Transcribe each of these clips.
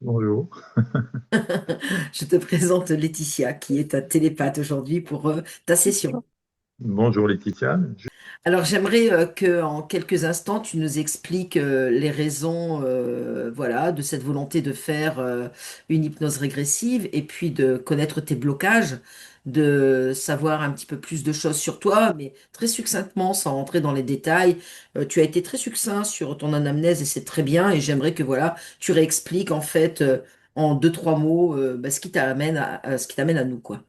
Bonjour. Je te présente Laetitia, qui est ta télépathe aujourd'hui pour ta session. Bonjour Laetitia. Alors, j'aimerais que, en quelques instants, tu nous expliques les raisons, voilà, de cette volonté de faire une hypnose régressive et puis de connaître tes blocages, de savoir un petit peu plus de choses sur toi, mais très succinctement, sans rentrer dans les détails. Tu as été très succinct sur ton anamnèse et c'est très bien. Et j'aimerais que, voilà, tu réexpliques en fait en deux, trois mots bah, ce qui t'amène à nous, quoi.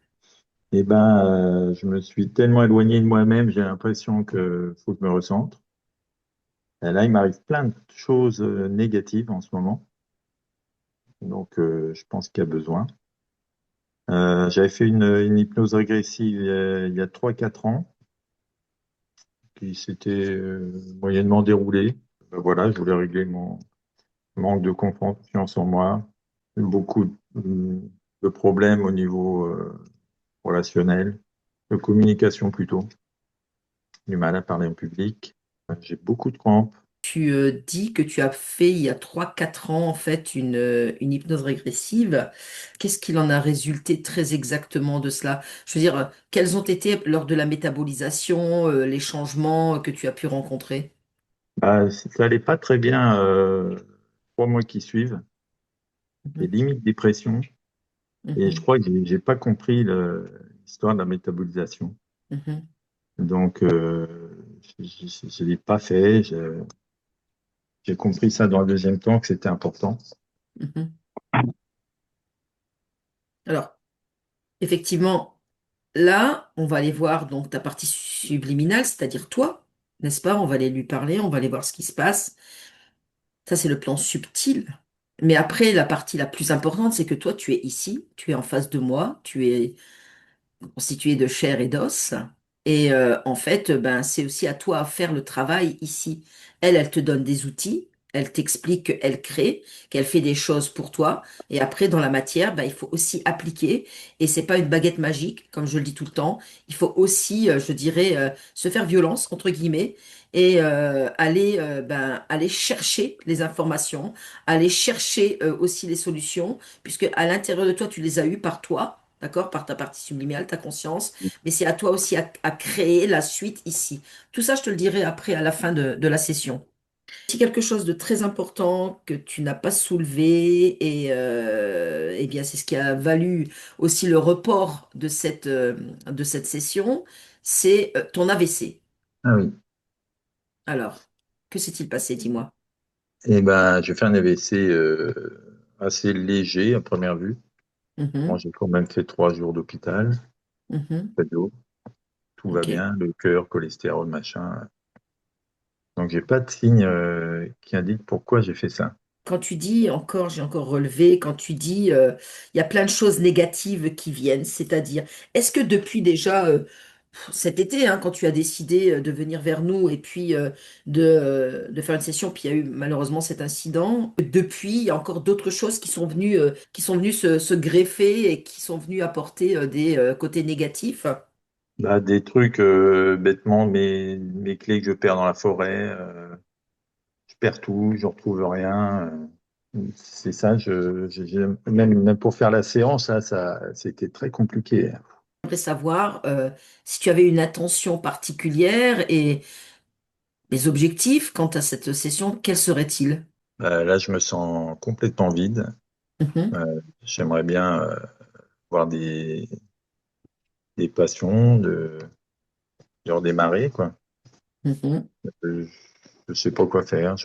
Je me suis tellement éloigné de moi-même, j'ai l'impression que faut que je me recentre. Et là, il m'arrive plein de choses négatives en ce moment, je pense qu'il y a besoin. J'avais fait une hypnose régressive il y a 3-4 ans, qui s'était moyennement déroulée. Voilà, je voulais régler mon manque de confiance en moi, beaucoup de problèmes au niveau relationnel, de communication plutôt. Du mal à parler en public. J'ai beaucoup de crampes. Tu dis que tu as fait il y a trois quatre ans en fait une hypnose régressive. Qu'est-ce qu'il en a résulté très exactement de cela? Je veux dire, quels ont été lors de la métabolisation les changements que tu as pu rencontrer? Ça allait pas très bien 3 mois qui suivent. J'ai Mhm, limite dépression. Et je mhm, crois que j'ai pas compris l'histoire de la métabolisation. mhm, Donc, je l'ai pas fait. J'ai compris ça dans le deuxième temps que c'était important. mhm. Alors, effectivement, là, on va aller voir donc ta partie subliminale, c'est-à-dire toi, n'est-ce pas? On va aller lui parler, on va aller voir ce qui se passe. Ça, c'est le plan subtil. Mais après, la partie la plus importante, c'est que toi, tu es ici, tu es en face de moi, tu es constitué de chair et d'os. Et en fait, ben, c'est aussi à toi à faire le travail ici. Elle te donne des outils, elle t'explique qu'elle crée, qu'elle fait des choses pour toi. Et après, dans la matière, ben, il faut aussi appliquer. Et c'est pas une baguette magique, comme je le dis tout le temps. Il faut aussi, je dirais, se faire violence, entre guillemets, et aller chercher les informations, aller chercher aussi les solutions, puisque à l'intérieur de toi, tu les as eues par toi. D'accord? Par ta partie subliminale, ta conscience. Mais c'est à toi aussi à créer la suite ici. Tout ça, je te le dirai après, à la fin de la session. Si quelque chose de très important que tu n'as pas soulevé, et eh bien, c'est ce qui a valu aussi le report de cette session, c'est ton AVC. Ah oui. Alors, que s'est-il passé, dis-moi? J'ai fait un AVC assez léger à première vue. Bon, Mhm, j'ai quand même fait 3 jours d'hôpital, mhm, pas d'eau. Tout va ok. bien, le cœur, cholestérol, machin. Donc, j'ai pas de signe qui indique pourquoi j'ai fait ça. Quand tu dis encore, j'ai encore relevé, quand tu dis il y a plein de choses négatives qui viennent, c'est-à-dire, est-ce que depuis déjà cet été, hein, quand tu as décidé de venir vers nous et puis de faire une session, puis il y a eu malheureusement cet incident, depuis, il y a encore d'autres choses qui sont venues se greffer et qui sont venues apporter des côtés négatifs? Des trucs bêtement, mes clés que je perds dans la forêt, je perds tout, je retrouve rien. C'est ça, même pour faire la séance, là, c'était très compliqué. J'aimerais savoir si tu avais une attention particulière et les objectifs quant à cette session, quels seraient-ils? Là, je me sens complètement vide. Mhm, J'aimerais bien avoir des passions, de redémarrer, quoi. mhm. Euh, je sais pas quoi faire.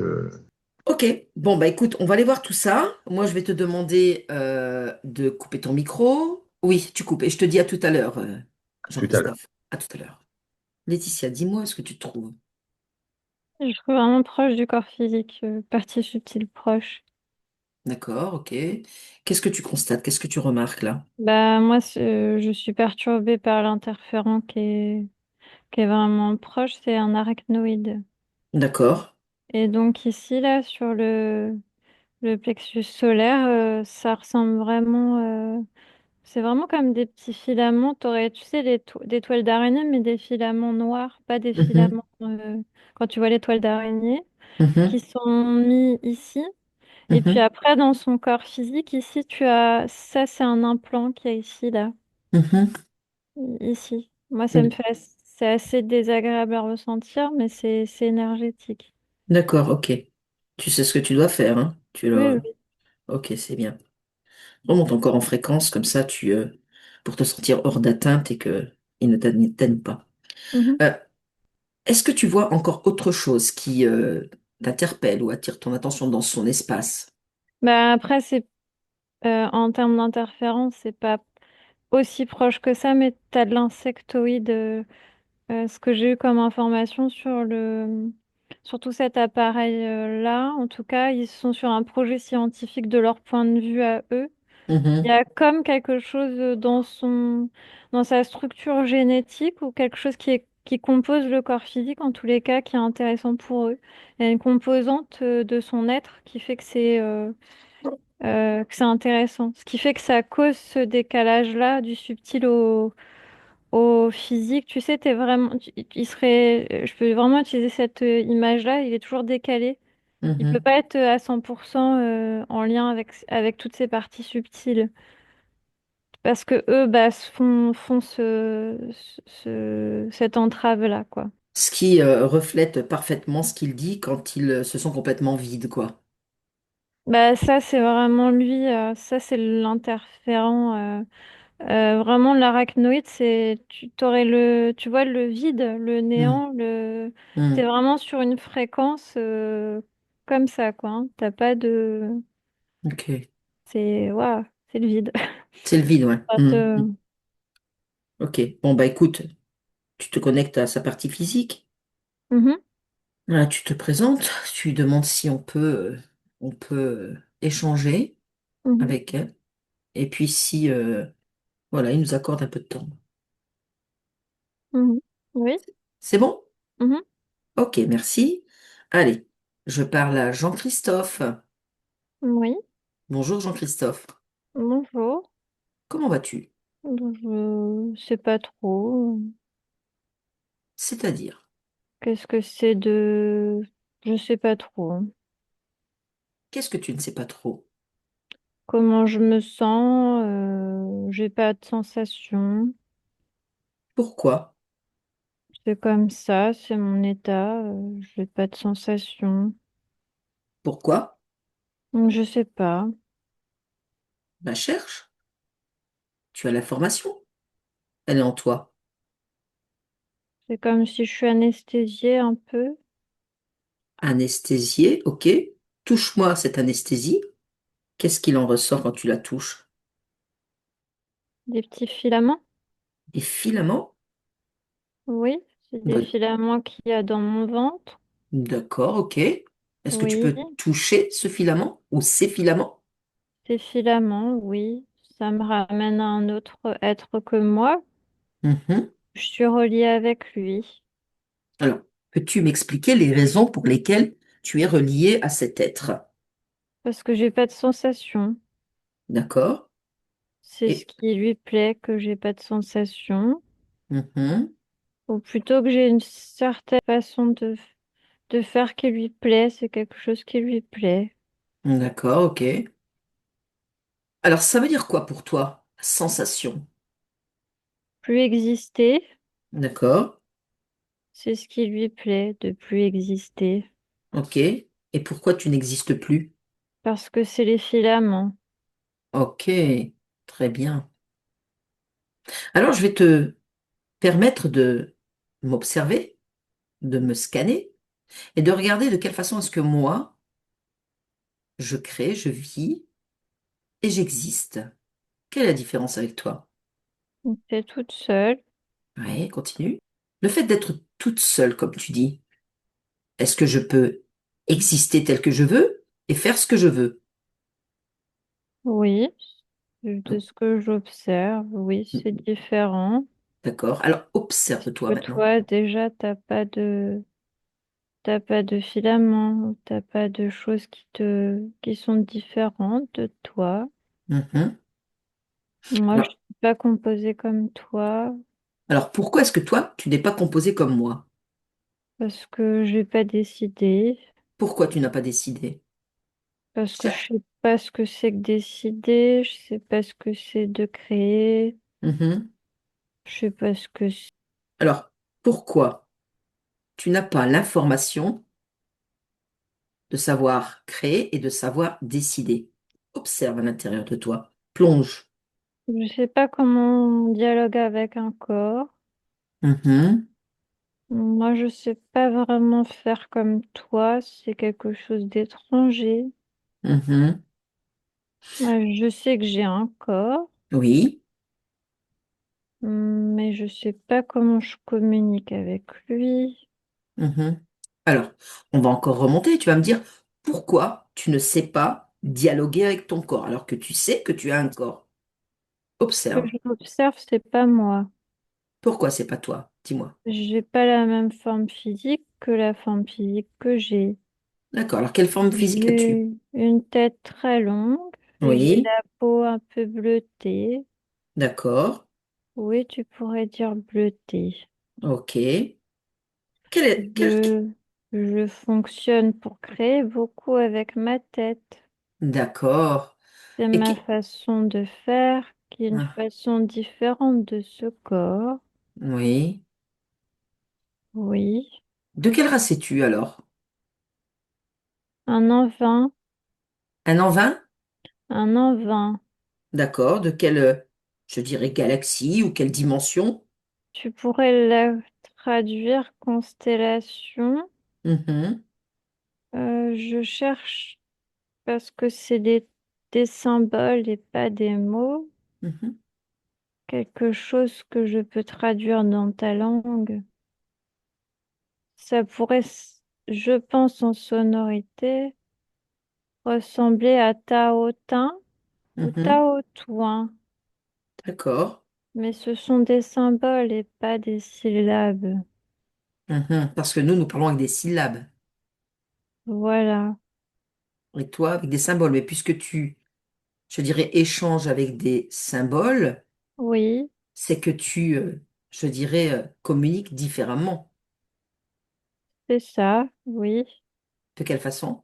Ok, bon bah écoute, on va aller voir tout ça. Moi je vais te demander de couper ton micro. Oui, tu coupes et je te dis à tout à l'heure, Tout à l'heure. Jean-Christophe. À tout à l'heure. Laetitia, dis-moi ce que tu trouves. Je trouve vraiment proche du corps physique, partie subtile proche. D'accord, ok. Qu'est-ce que tu constates? Qu'est-ce que tu remarques là? Bah moi, je suis perturbée par l'interférent qui est vraiment proche, c'est un arachnoïde. D'accord. Et donc ici, là, sur le plexus solaire, ça ressemble vraiment... c'est vraiment comme des petits filaments. T'aurais, tu sais, des toiles d'araignée, mais des filaments noirs, pas des Mhm, filaments... quand tu vois les toiles d'araignée, qui mhm, sont mis ici. Et puis Mhm, après, dans son corps physique, ici, tu as... Ça, c'est un implant qu'il y a ici, là. mhm. Ici. Moi, ça me fait... C'est assez désagréable à ressentir, mais c'est énergétique. D'accord, ok. Tu sais ce que tu dois faire, hein? Oui, oui. Ok, c'est bien. Remonte encore en fréquence, comme ça, pour te sentir hors d'atteinte et que il ne t'atteigne pas. Mhm. Euh, Est-ce que tu vois encore autre chose qui t'interpelle ou attire ton attention dans son espace? Bah, après, c'est en termes d'interférence, c'est pas aussi proche que ça, mais tu as de l'insectoïde. Ce que j'ai eu comme information sur tout cet appareil-là, en tout cas, ils sont sur un projet scientifique de leur point de vue à eux. Il y Mhm, a comme quelque chose dans sa structure génétique ou quelque chose qui compose le corps physique, en tous les cas, qui est intéressant pour eux. Il y a une composante de son être qui fait que c'est intéressant. Ce qui fait que ça cause ce décalage-là du subtil au physique. Tu sais, je peux vraiment utiliser cette image-là, il est toujours décalé. Il peut mhm. pas être à 100% en lien avec toutes ces parties subtiles. Parce que eux, bah, font cette entrave-là, quoi. Ce qui reflète parfaitement ce qu'il dit quand ils se sont complètement vides, quoi. Bah, ça, c'est vraiment lui, ça, c'est l'interférent. Vraiment, l'arachnoïde, t'aurais tu vois, le vide, le Mhm, néant, t'es mhm. vraiment sur une fréquence comme ça, quoi. Hein. T'as pas de, Ok. waouh, c'est le vide. C'est le vide, ouais. Ça Mhm. te- Ok. Bon, bah écoute, tu te connectes à sa partie physique. Mhm, Voilà, tu te présentes, tu lui demandes si on peut échanger mhm, avec elle. Et puis si, voilà, il nous accorde un peu de temps. mhm. Oui, C'est bon? mhm, Ok, merci. Allez, je parle à Jean-Christophe. oui, Bonjour Jean-Christophe. bonjour. Comment vas-tu? Je sais pas trop. C'est-à-dire, Qu'est-ce que c'est de... Je sais pas trop. qu'est-ce que tu ne sais pas trop? Comment je me sens, j'ai pas de sensation. Pourquoi? C'est comme ça, c'est mon état, j'ai pas de sensation. Pourquoi? Je sais pas. Bah cherche. Tu as l'information. Elle est en toi. C'est comme si je suis anesthésiée un peu. Anesthésiée, ok. Touche-moi cette anesthésie. Qu'est-ce qu'il en ressort quand tu la touches? Des petits filaments? Des filaments? Oui, c'est des Bah, filaments qu'il y a dans mon ventre. d'accord, ok. Est-ce que tu Oui, peux toucher ce filament ou ces filaments? ces filaments, oui. Ça me ramène à un autre être que moi. Mhm. Je suis reliée avec lui. Alors, peux-tu m'expliquer les raisons pour lesquelles tu es relié à cet être? Parce que j'ai pas de sensation. D'accord? C'est ce Et qui lui plaît que j'ai pas de sensation. mhm. Ou plutôt que j'ai une certaine façon de faire qui lui plaît, c'est quelque chose qui lui plaît. D'accord, ok. Alors, ça veut dire quoi pour toi, sensation? Plus exister, D'accord, c'est ce qui lui plaît de plus exister. ok. Et pourquoi tu n'existes plus? Parce que c'est les filaments. Ok, très bien. Alors, je vais te permettre de m'observer, de me scanner et de regarder de quelle façon est-ce que moi, je crée, je vis et j'existe. Quelle est la différence avec toi? C'est toute seule. Ouais, continue. Le fait d'être toute seule, comme tu dis, est-ce que je peux exister tel que je veux et faire ce que je veux? Oui, de ce que j'observe, oui, c'est différent. D'accord. Alors, Parce observe-toi que maintenant. toi, déjà, t'as pas de filaments, t'as pas de choses qui sont différentes de toi. Mhm. Moi, je Alors, suis pas composée comme toi alors, pourquoi est-ce que toi, tu n'es pas composé comme moi? parce que j'ai pas décidé. Pourquoi tu n'as pas décidé? Parce que je sais pas ce que c'est que décider, je sais pas ce que c'est de créer, Mhm. je sais pas ce que c'est. Alors, pourquoi tu n'as pas l'information de savoir créer et de savoir décider? Observe à l'intérieur de toi. Plonge. Je sais pas comment on dialogue avec un corps. Mhm. Moi, je sais pas vraiment faire comme toi, c'est quelque chose d'étranger. Mhm. Je sais que j'ai un corps, Oui. mais je sais pas comment je communique avec lui. Mhm. Alors, on va encore remonter. Tu vas me dire pourquoi tu ne sais pas dialoguer avec ton corps alors que tu sais que tu as un corps. Ce que Observe. je observe, c'est pas moi. Pourquoi c'est pas toi? Dis-moi. J'ai pas la même forme physique que la forme physique que j'ai. D'accord. Alors, quelle forme physique as-tu? J'ai une tête très longue, j'ai Oui. la peau un peu bleutée. D'accord. Oui, tu pourrais dire bleutée. Ok. Quel est, quel... Je, je fonctionne pour créer beaucoup avec ma tête. D'accord. C'est Et ma qui... façon de faire qui est une Ah, façon différente de ce corps. oui. Oui. De quelle race es-tu alors? Un an 20, Un en 20. un an 20. D'accord. De quelle, je dirais, galaxie ou quelle dimension? Tu pourrais la traduire constellation. Mhm. Je cherche parce que c'est des symboles et pas des mots. Mhm. Quelque chose que je peux traduire dans ta langue. Ça pourrait, je pense, en sonorité, ressembler à Taotin ou Mhm. Taotuin. D'accord. Mais ce sont des symboles et pas des syllabes. Mhm. Parce que nous parlons avec des syllabes. Voilà. Et toi, avec des symboles. Mais puisque tu, je dirais, échanges avec des symboles, Oui, c'est que tu, je dirais, communiques différemment. c'est ça. Oui. De quelle façon?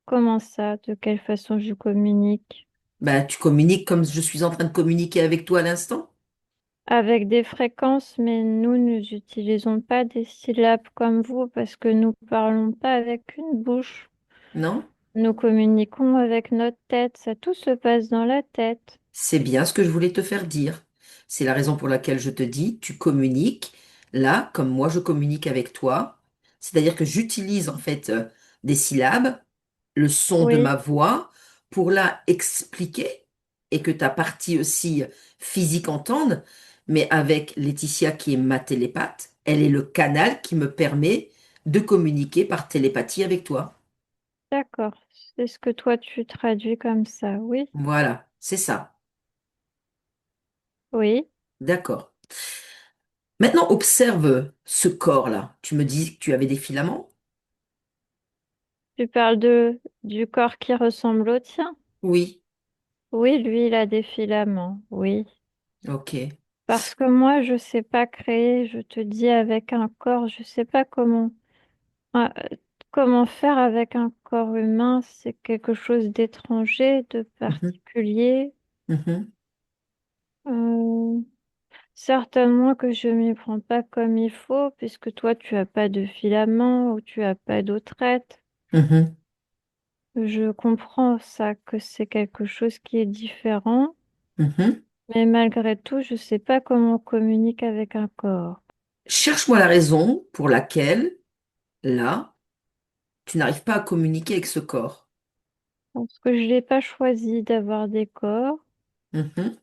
Comment ça? De quelle façon je communique? Ben, tu communiques comme je suis en train de communiquer avec toi à l'instant, Avec des fréquences, mais nous n'utilisons pas des syllabes comme vous parce que nous parlons pas avec une bouche. non? Nous communiquons avec notre tête. Ça tout se passe dans la tête. C'est bien ce que je voulais te faire dire. C'est la raison pour laquelle je te dis, tu communiques là, comme moi je communique avec toi. C'est-à-dire que j'utilise en fait des syllabes, le son de Oui, ma voix, pour là expliquer et que ta partie aussi physique entende. Mais avec Laetitia qui est ma télépathe, elle est le canal qui me permet de communiquer par télépathie avec toi. d'accord. C'est ce que toi tu traduis comme ça. Oui, Voilà, c'est ça. oui. D'accord. Maintenant, observe ce corps-là. Tu me dis que tu avais des filaments? Tu parles du corps qui ressemble au tien. Oui. Oui, lui, il a des filaments. Oui. Ok. Parce que moi, je sais pas créer. Je te dis avec un corps, je sais pas ah, comment faire avec un corps humain. C'est quelque chose d'étranger, de Mhm, particulier. mhm, Euh, Certainement que je m'y prends pas comme il faut, puisque toi, tu as pas de filaments ou tu as pas d'eau traite. mhm, Je comprends ça, que c'est quelque chose qui est différent, mhm. mais malgré tout, je sais pas comment on communique avec un corps. Cherche-moi la raison pour laquelle, là, tu n'arrives pas à communiquer avec ce corps. Parce que je n'ai pas choisi d'avoir des corps, Mhm,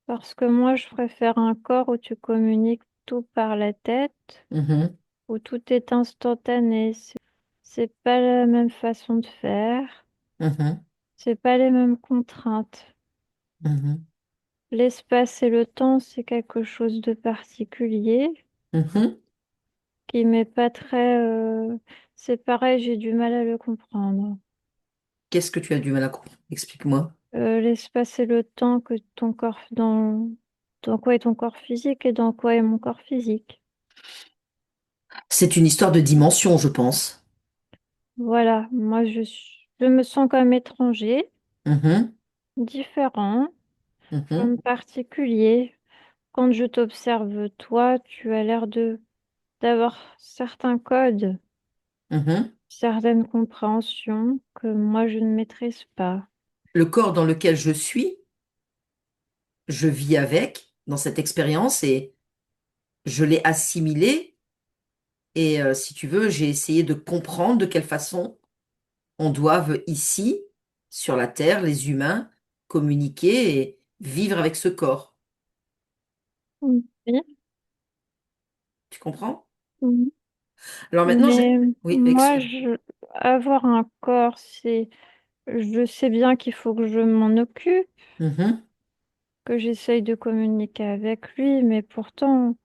parce que moi, je préfère un corps où tu communiques tout par la tête, mhm, où tout est instantané. C'est pas la même façon de faire, mhm, c'est pas les mêmes contraintes. mhm, L'espace et le temps, c'est quelque chose de particulier mhm. qui m'est pas très... C'est pareil, j'ai du mal à le comprendre. Qu'est-ce que tu as du mal à comprendre? Explique-moi. L'espace et le temps que ton corps... Dans quoi est ton corps physique et dans quoi est mon corps physique. C'est une histoire de dimension, je pense. Voilà, moi je me sens comme étranger, Mhm, différent, mhm, comme particulier. Quand je t'observe, toi, tu as l'air de d'avoir certains codes, mhm. certaines compréhensions que moi je ne maîtrise pas. Le corps dans lequel je suis, je vis avec dans cette expérience et je l'ai assimilé. Et si tu veux, j'ai essayé de comprendre de quelle façon on doit ici, sur la Terre, les humains, communiquer et vivre avec ce corps. Oui, Tu comprends? oui. Alors maintenant, Mais oui, moi, avoir un corps, je sais bien qu'il faut que je m'en occupe, Mhm. que j'essaye de communiquer avec lui, mais pourtant,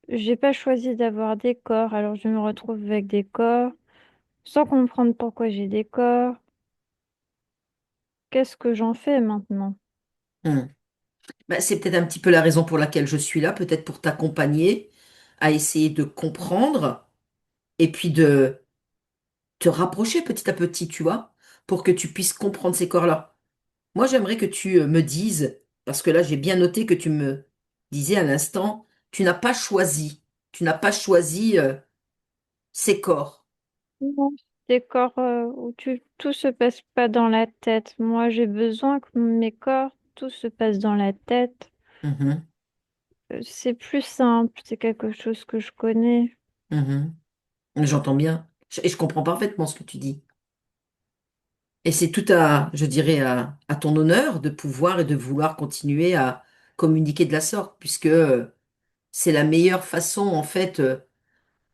j'ai pas choisi d'avoir des corps, alors je me retrouve avec des corps, sans comprendre pourquoi j'ai des corps. Qu'est-ce que j'en fais maintenant? Mhm. Ben, c'est peut-être un petit peu la raison pour laquelle je suis là, peut-être pour t'accompagner à essayer de comprendre et puis de te rapprocher petit à petit, tu vois, pour que tu puisses comprendre ces corps-là. Moi, j'aimerais que tu me dises, parce que là, j'ai bien noté que tu me disais à l'instant, tu n'as pas choisi ces corps. Non. Des corps où tout se passe pas dans la tête. Moi, j'ai besoin que mes corps, tout se passe dans la tête. Mhm, C'est plus simple, c'est quelque chose que je connais. mhm. J'entends bien. Et je comprends parfaitement ce que tu dis. Et c'est tout à, je dirais, à ton honneur de pouvoir et de vouloir continuer à communiquer de la sorte, puisque c'est la meilleure façon, en fait,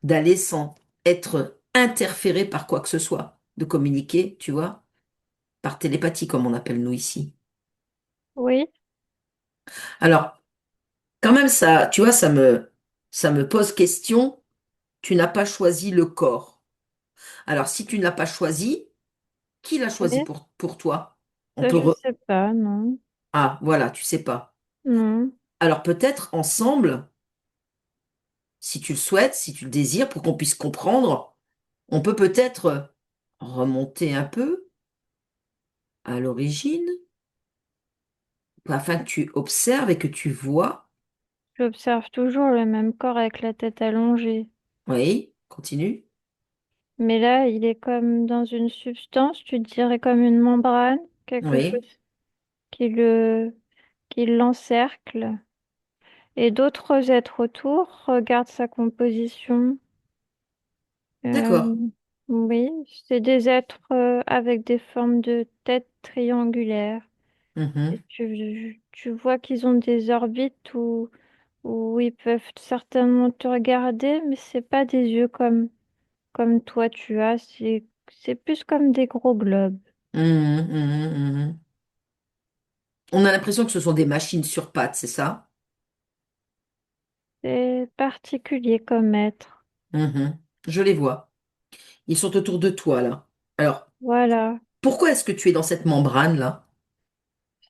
d'aller sans être interféré par quoi que ce soit, de communiquer, tu vois, par télépathie, comme on appelle nous ici. Oui, Alors, quand même, ça, tu vois, ça me pose question. Tu n'as pas choisi le corps. Alors, si tu ne l'as pas choisi, qui l'a choisi oui, pour toi? On ça peut je sais pas, non, Ah, voilà, tu sais pas. non. Alors peut-être ensemble, si tu le souhaites, si tu le désires, pour qu'on puisse comprendre, on peut peut-être remonter un peu à l'origine, afin que tu observes et que tu vois. J'observe toujours le même corps avec la tête allongée. Oui, continue. Mais là, il est comme dans une substance, tu dirais comme une membrane, quelque Oui, chose qui qui l'encercle. Et d'autres êtres autour regardent sa composition. d'accord. Euh, oui, c'est des êtres avec des formes de tête triangulaires. Et Mhm, tu vois qu'ils ont des orbites où ils peuvent certainement te regarder, mais c'est pas des yeux comme toi tu as, c'est plus comme des gros globes. mhm, mhm, mhm. On a l'impression que ce sont des machines sur pattes, c'est ça? C'est particulier comme être. Mhm. Je les vois. Ils sont autour de toi, là. Alors, Voilà. pourquoi est-ce que tu es dans cette membrane-là?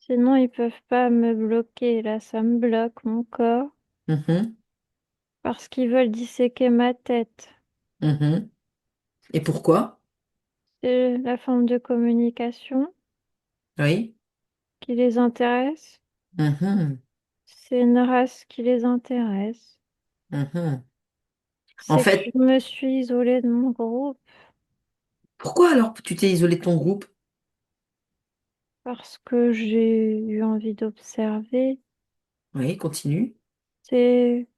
Sinon, ils peuvent pas me bloquer. Là, ça me bloque mon corps Mhm, parce qu'ils veulent disséquer ma tête. mhm. Et pourquoi? C'est la forme de communication Oui. qui les intéresse. Mhm, C'est une race qui les intéresse. mhm. En C'est que je fait, me suis isolée de mon groupe pourquoi alors tu t'es isolé de ton groupe? parce que j'ai eu envie d'observer. Oui, continue. C'est,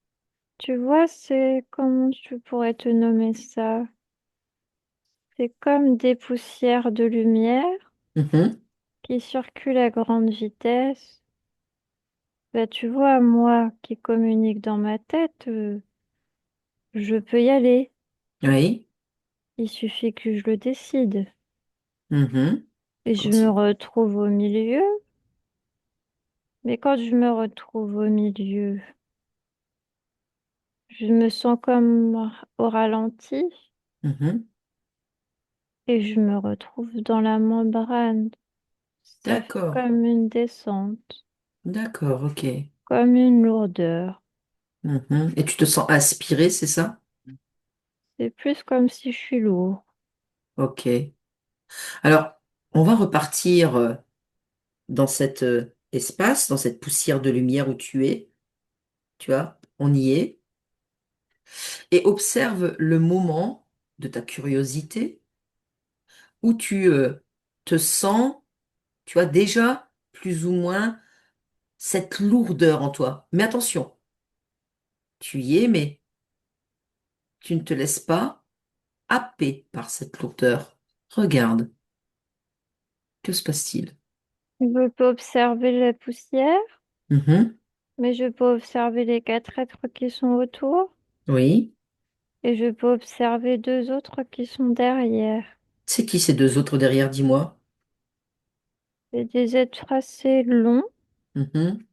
tu vois, c'est comment tu pourrais te nommer ça? C'est comme des poussières de lumière Mhm. qui circulent à grande vitesse. Bah, tu vois, moi qui communique dans ma tête, je peux y aller. Oui. Il suffit que je le décide. Mhm. Et je me Continue. retrouve au milieu. Mais quand je me retrouve au milieu, je me sens comme au ralenti Mhm. et je me retrouve dans la membrane. Ça fait D'accord. comme une descente, D'accord, ok. comme une lourdeur. Mhm. Et tu te sens aspiré, c'est ça? C'est plus comme si je suis lourd. Ok. Alors, on va repartir dans cet espace, dans cette poussière de lumière où tu es. Tu vois, on y est. Et observe le moment de ta curiosité où tu te sens, tu vois, déjà plus ou moins cette lourdeur en toi. Mais attention, tu y es, mais tu ne te laisses pas happer par cette lourdeur. Regarde, que se passe-t-il? Je peux observer la poussière, Mhm. mais je peux observer les quatre êtres qui sont autour, Oui. et je peux observer deux autres qui sont derrière. C'est qui ces deux autres derrière, dis-moi? C'est des êtres assez longs, Mhm.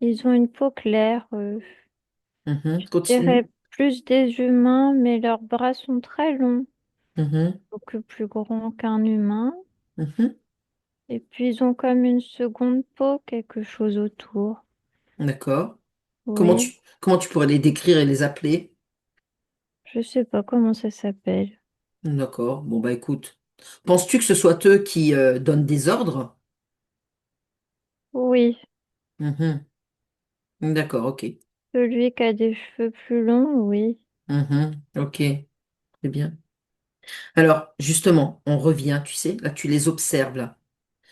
ils ont une peau claire, Mhm. je Continue. dirais plus des humains, mais leurs bras sont très longs, Mhm. beaucoup plus grands qu'un humain. Mhm. Et puis ils ont comme une seconde peau, quelque chose autour. D'accord. Oui, Comment tu pourrais les décrire et les appeler? je sais pas comment ça s'appelle. D'accord. Bon, bah écoute. Penses-tu que ce soit eux qui donnent des ordres? Oui, Mhm. D'accord, ok. celui qui a des cheveux plus longs, oui. Mhm. Ok, c'est bien. Alors, justement, on revient, tu sais, là, tu les observes, là.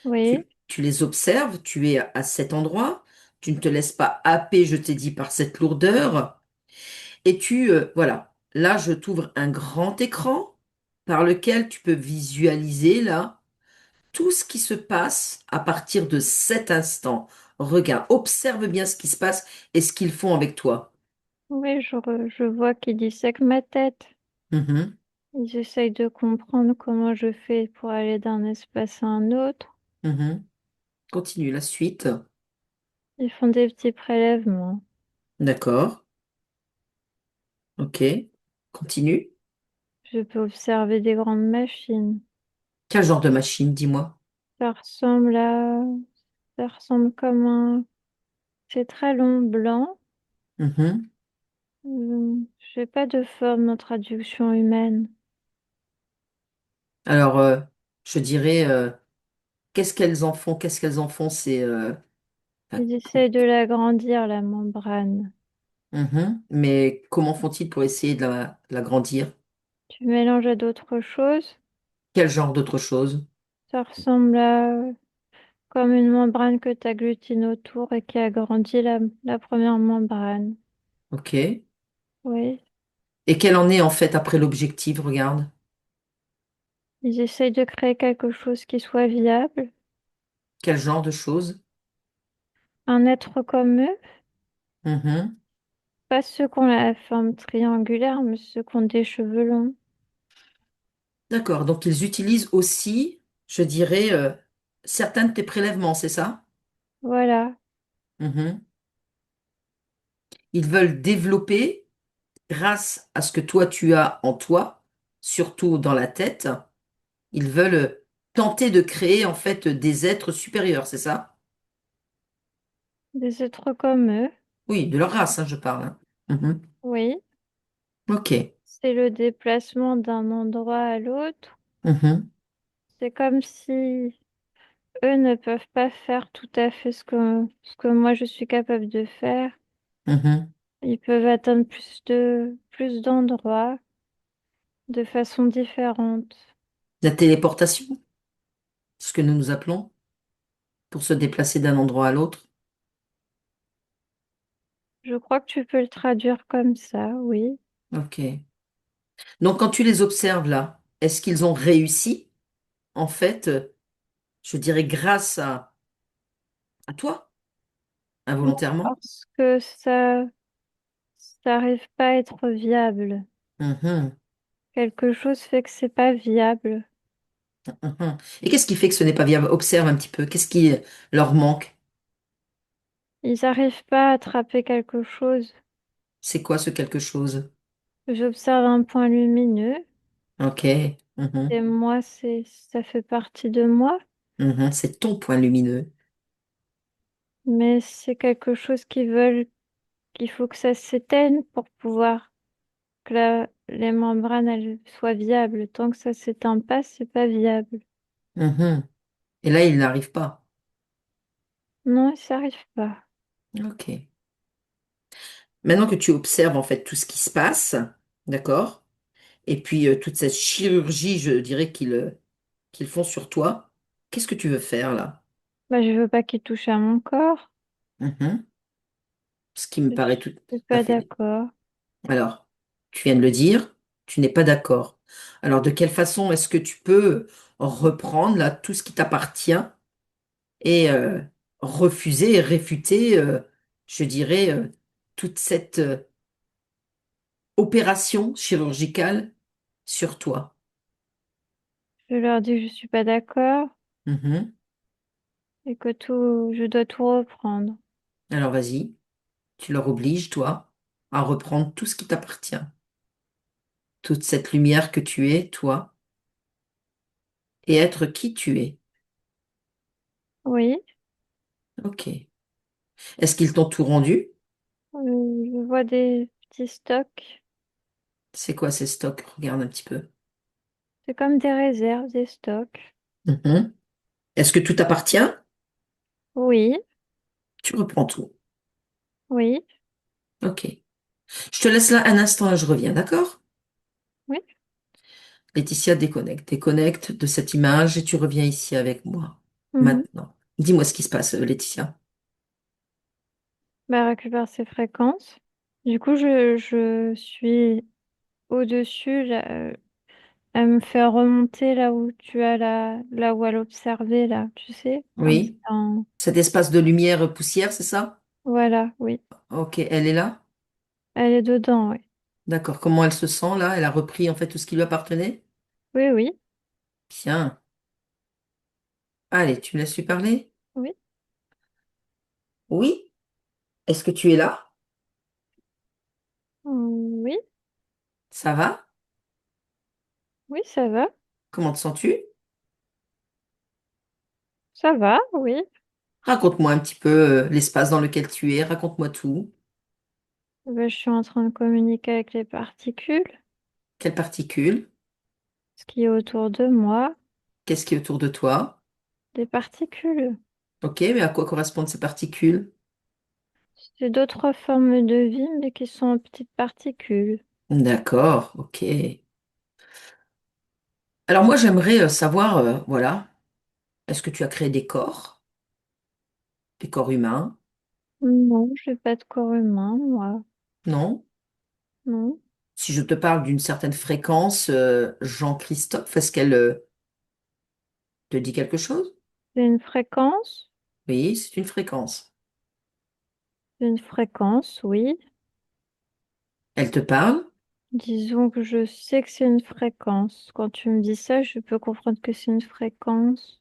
Oui, Tu les observes, tu es à cet endroit, tu ne te laisses pas happer, je t'ai dit, par cette lourdeur, et voilà, là, je t'ouvre un grand écran par lequel tu peux visualiser, là, tout ce qui se passe à partir de cet instant. Regarde, observe bien ce qui se passe et ce qu'ils font avec toi. oui, je vois qu'ils dissèquent ma tête. Mhm, Ils essayent de comprendre comment je fais pour aller d'un espace à un autre. mhm. Continue la suite. Ils font des petits prélèvements. D'accord, ok. Continue. Je peux observer des grandes machines. Quel genre de machine, dis-moi? Ça ressemble à... Ça ressemble comme un... C'est très long, blanc. Mhm. J'ai pas de forme en traduction humaine. Alors, je dirais, qu'est-ce qu'elles en font? Qu'est-ce qu'elles en font? Enfin, Ils essayent de l'agrandir, la membrane. mais comment font-ils pour essayer de l'agrandir? Tu mélanges à d'autres choses. Quel genre d'autre chose? Ça ressemble à comme une membrane que tu agglutines autour et qui agrandit la première membrane. Ok. Et Oui. quel en est en fait après l'objectif? Regarde. Ils essayent de créer quelque chose qui soit viable. Quel genre de chose? Un être comme eux. Mhm. Pas ceux qui ont la forme triangulaire, mais ceux qui ont des cheveux longs. D'accord. Donc, ils utilisent aussi, je dirais, certains de tes prélèvements, c'est ça? Voilà. Mhm. Ils veulent développer, grâce à ce que toi tu as en toi, surtout dans la tête, ils veulent tenter de créer en fait des êtres supérieurs, c'est ça? Des êtres comme eux. Oui, de leur race, hein, je parle. Hein. Mhm. Oui. Ok. C'est le déplacement d'un endroit à l'autre. Mhm. C'est comme si eux ne peuvent pas faire tout à fait ce que moi je suis capable de faire. Mhm. Ils peuvent atteindre plus d'endroits de façon différente. La téléportation, ce que nous nous appelons, pour se déplacer d'un endroit à l'autre. Je crois que tu peux le traduire comme ça, oui. Ok. Donc quand tu les observes là, est-ce qu'ils ont réussi, en fait, je dirais grâce à toi, Non, involontairement? parce que ça arrive pas à être viable. Mhm. Quelque chose fait que c'est pas viable. Mhm. Et qu'est-ce qui fait que ce n'est pas viable? Observe un petit peu. Qu'est-ce qui leur manque? Ils n'arrivent pas à attraper quelque chose. C'est quoi ce quelque chose? J'observe un point lumineux Ok. Mhm. et moi, ça fait partie de moi, Mhm. C'est ton point lumineux. mais c'est quelque chose qu'il faut que ça s'éteigne pour pouvoir les membranes elles soient viables. Tant que ça s'éteint pas, c'est pas viable. Mhm. Et là, il n'arrive pas. Non, ça arrive pas. Ok. Maintenant que tu observes en fait tout ce qui se passe, d'accord? Et puis toute cette chirurgie, je dirais qu'ils font sur toi, qu'est-ce que tu veux faire là? Bah, je veux pas qu'il touche à mon corps. Mhm. Ce qui me Je paraît tout suis à pas fait. d'accord. Alors, tu viens de le dire, tu n'es pas d'accord. Alors, de quelle façon est-ce que tu peux reprendre là tout ce qui t'appartient et refuser et réfuter, je dirais, toute cette opération chirurgicale sur toi? Je leur dis que je suis pas d'accord Mhm. et que tout, je dois tout reprendre. Alors, vas-y, tu leur obliges, toi, à reprendre tout ce qui t'appartient. Toute cette lumière que tu es, toi, et être qui tu es. Oui, Ok. Est-ce qu'ils t'ont tout rendu? je vois des petits stocks. C'est quoi ces stocks? Regarde un petit peu. C'est comme des réserves, des stocks. Mhm. Est-ce que tout t'appartient? Oui, Tu reprends tout. oui, Ok. Je te laisse là un instant et je reviens, d'accord? oui. Laetitia, déconnecte. Déconnecte de cette image et tu reviens ici avec moi. Mhm. Maintenant. Dis-moi ce qui se passe, Laetitia. Bah, elle récupère ses fréquences. Du coup, je suis au-dessus, là, elle me fait remonter là où tu as là où elle observait, là, tu sais, comme c'est Oui. un... Cet espace de lumière poussière, c'est ça? Voilà, oui. Ok, elle est là? Elle est dedans, oui. D'accord. Comment elle se sent là? Elle a repris en fait tout ce qui lui appartenait? Oui, oui, Bien. Allez, tu me laisses lui parler? oui. Oui. Est-ce que tu es là? Oui, Ça va? oui, ça va. Comment te sens-tu? Ça va, oui. Raconte-moi un petit peu l'espace dans lequel tu es. Raconte-moi tout. Bah, je suis en train de communiquer avec les particules, Quelles particules? ce qui est autour de moi, Qu'est-ce qui est autour de toi? des particules. Ok, mais à quoi correspondent ces particules? C'est d'autres formes de vie, mais qui sont en petites particules. D'accord, ok. Alors moi, j'aimerais savoir, voilà, est-ce que tu as créé des corps humains? Non, je n'ai pas de corps humain, moi. Non? Non. Si je te parle d'une certaine fréquence, Jean-Christophe, est-ce qu'elle te dit quelque chose? C'est une fréquence? Oui, c'est une fréquence. C'est une fréquence, oui. Elle te parle? Disons que je sais que c'est une fréquence. Quand tu me dis ça, je peux comprendre que c'est une fréquence,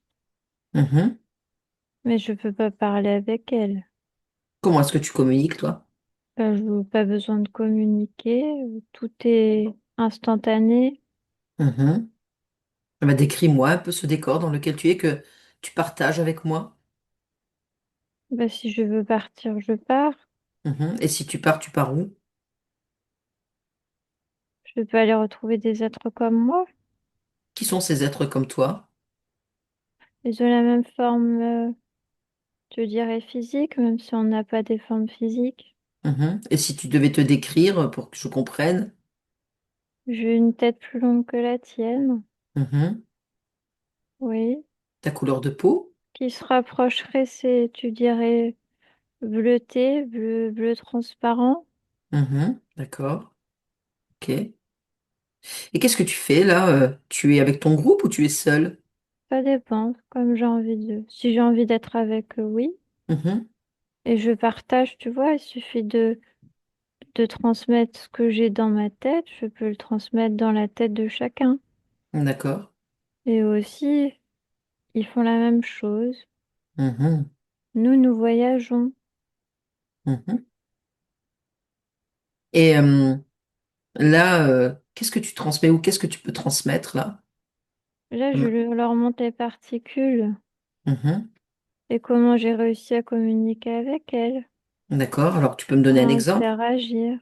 Mhm. mais je peux pas parler avec elle. Comment est-ce que tu communiques, toi? Je n'ai pas besoin de communiquer. Tout est instantané. Mhm. Eh ben, décris-moi un peu ce décor dans lequel tu es, que tu partages avec moi. Bah, si je veux partir, je pars. Mhm. Et si tu pars où? Je peux aller retrouver des êtres comme moi. Qui sont ces êtres comme toi? Ils ont la même forme, je dirais physique, même si on n'a pas des formes physiques. Mhm. Et si tu devais te décrire pour que je comprenne? J'ai une tête plus longue que la tienne, Mhm. oui. Ta couleur de peau? Qui se rapprocherait, c'est, tu dirais, bleuté, bleu, bleu transparent. Mhm. D'accord. Ok. Et qu'est-ce que tu fais là? Tu es avec ton groupe ou tu es seul? Ça dépend, comme j'ai envie de. Si j'ai envie d'être avec eux, oui. Mhm. Et je partage, tu vois, il suffit de transmettre ce que j'ai dans ma tête, je peux le transmettre dans la tête de chacun. D'accord. Et aussi, ils font la même chose. Mhm. Nous voyageons. Mhm. Et là, qu'est-ce que tu transmets ou qu'est-ce que tu peux transmettre là? Là, Hum. leur montre les particules Mhm. et comment j'ai réussi à communiquer avec elles, D'accord. Alors tu peux me à donner un exemple? interagir.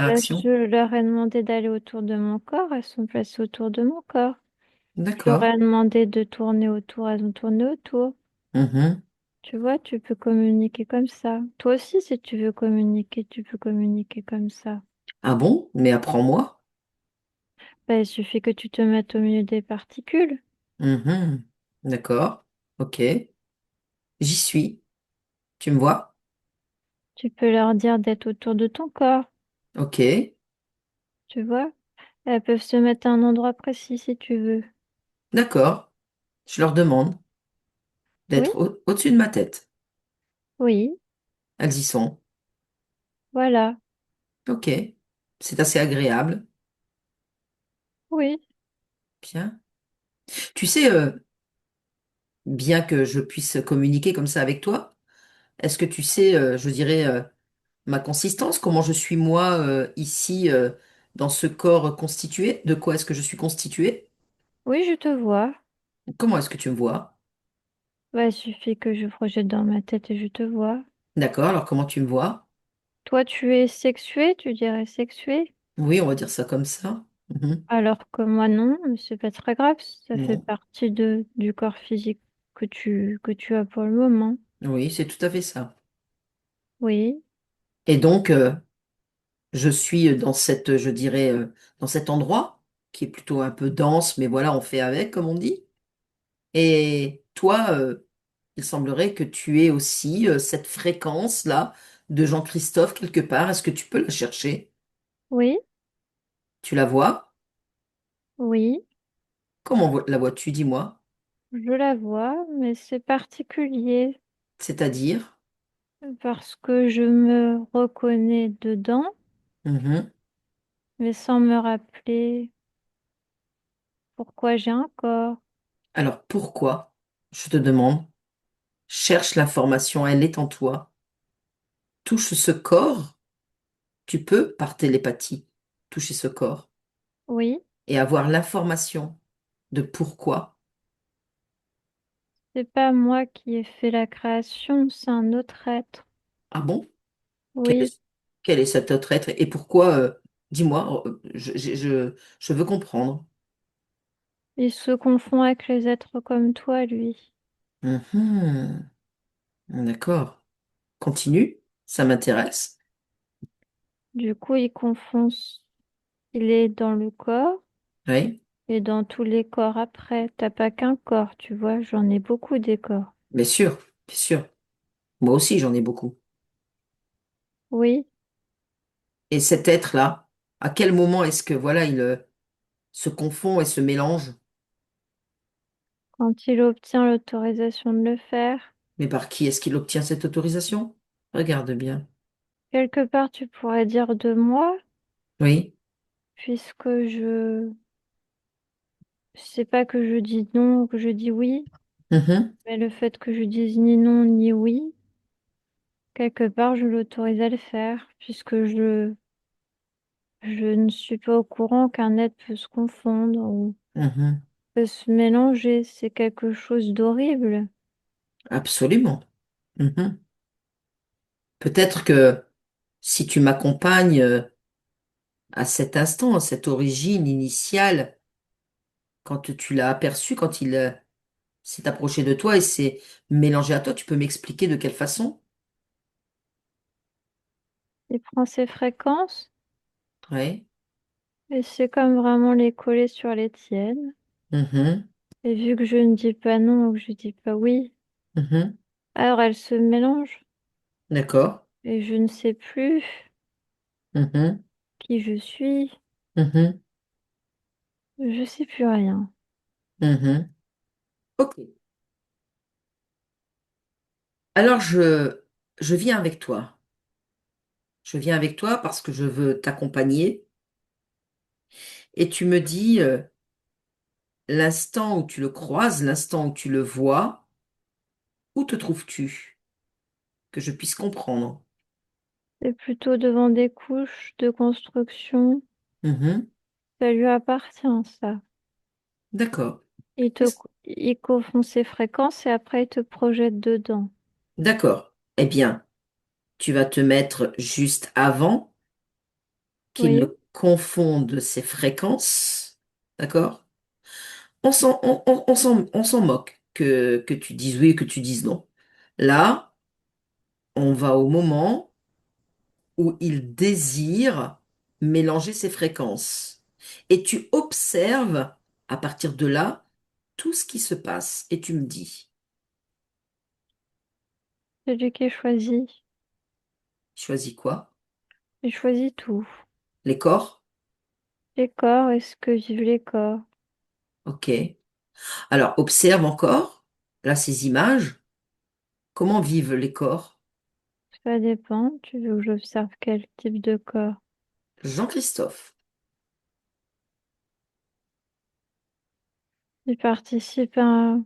Là, Interaction. je leur ai demandé d'aller autour de mon corps, elles sont placées autour de mon corps. Je leur D'accord. ai demandé de tourner autour, elles ont tourné autour. Mhm. Tu vois, tu peux communiquer comme ça. Toi aussi, si tu veux communiquer, tu peux communiquer comme ça. Ah bon? Mais apprends-moi. Bah, il suffit que tu te mettes au milieu des particules. Mhm. D'accord. Ok. J'y suis. Tu me vois? Tu peux leur dire d'être autour de ton corps, Ok. tu vois. Elles peuvent se mettre à un endroit précis si tu veux. D'accord. Je leur demande Oui, d'être au-dessus de ma tête. oui, Elles y sont. voilà, Ok. C'est assez agréable. oui, Bien. Tu sais, bien que je puisse communiquer comme ça avec toi, est-ce que tu sais, je dirais, ma consistance, comment je suis moi ici dans ce corps constitué? De quoi est-ce que je suis constitué? oui, je te vois. Comment est-ce que tu me vois? Bah, il suffit que je projette dans ma tête et je te vois. D'accord, alors comment tu me vois? Toi, tu es sexué, tu dirais sexué, Oui, on va dire ça comme ça. Mhm. alors que moi non, mais c'est pas très grave, ça fait Non. partie du corps physique que tu as pour le moment. Oui, c'est tout à fait ça. Oui, Et donc, je suis dans cette, je dirais, dans cet endroit qui est plutôt un peu dense, mais voilà, on fait avec, comme on dit. Et toi, il semblerait que tu aies aussi cette fréquence-là de Jean-Christophe quelque part. Est-ce que tu peux la chercher? oui, Tu la vois? oui, Comment la vois-tu, dis-moi? je la vois, mais c'est particulier C'est-à-dire? parce que je me reconnais dedans, Mhm. mais sans me rappeler pourquoi j'ai un corps. Alors pourquoi? Je te demande. Cherche l'information, elle est en toi. Touche ce corps. Tu peux, par télépathie, toucher ce corps Oui, et avoir l'information de pourquoi. c'est pas moi qui ai fait la création, c'est un autre être. Ah bon? Quel Oui, est, quel est cet autre être et pourquoi? Dis-moi, je veux comprendre. il se confond avec les êtres comme toi, lui. Mhm. D'accord. Continue, ça m'intéresse. Du coup, il est dans le corps Oui, et dans tous les corps après. T'as pas qu'un corps, tu vois, j'en ai beaucoup des corps. bien sûr, bien sûr. Moi aussi, j'en ai beaucoup. Oui, Et cet être-là, à quel moment est-ce que voilà, il se confond et se mélange? quand il obtient l'autorisation de le faire. Mais par qui est-ce qu'il obtient cette autorisation? Regarde bien. Quelque part, tu pourrais dire de moi, Oui. puisque c'est pas que je dis non ou que je dis oui, Mhm, mais le fait que je dise ni non ni oui, quelque part, je l'autorise à le faire, puisque je ne suis pas au courant qu'un être peut se confondre ou mhm. peut se mélanger. C'est quelque chose d'horrible. Absolument. Mhm. Peut-être que si tu m'accompagnes à cet instant, à cette origine initiale, quand tu l'as aperçu, quand il s'est approché de toi et s'est mélangé à toi, tu peux m'expliquer de quelle façon? Il prend ses fréquences Oui. et c'est comme vraiment les coller sur les tiennes. Mhm, Et vu que je ne dis pas non ou que je dis pas oui, mhm. alors elles se mélangent D'accord. et je ne sais plus Mhm, qui je suis. mhm, Je sais plus rien. mhm. Ok. Alors je viens avec toi. Je viens avec toi parce que je veux t'accompagner. Et tu me dis, l'instant où tu le croises, l'instant où tu le vois, où te trouves-tu? Que je puisse comprendre. C'est plutôt devant des couches de construction. Mhm. Ça lui appartient, ça. D'accord. Il confond ses fréquences et après il te projette dedans. D'accord. Eh bien, tu vas te mettre juste avant qu'il ne Oui, confonde ses fréquences, d'accord? On s'en moque que tu dises oui, que tu dises non. Là, on va au moment où il désire mélanger ses fréquences. Et tu observes à partir de là tout ce qui se passe. Et tu me dis, c'est lui qui choisit. choisis quoi? Il choisit tout. Les corps? Les corps et ce que vivent les corps. Ok. Alors, observe encore, là, ces images. Comment vivent les corps? Ça dépend. Tu veux que j'observe quel type de corps? Jean-Christophe. Il participe à...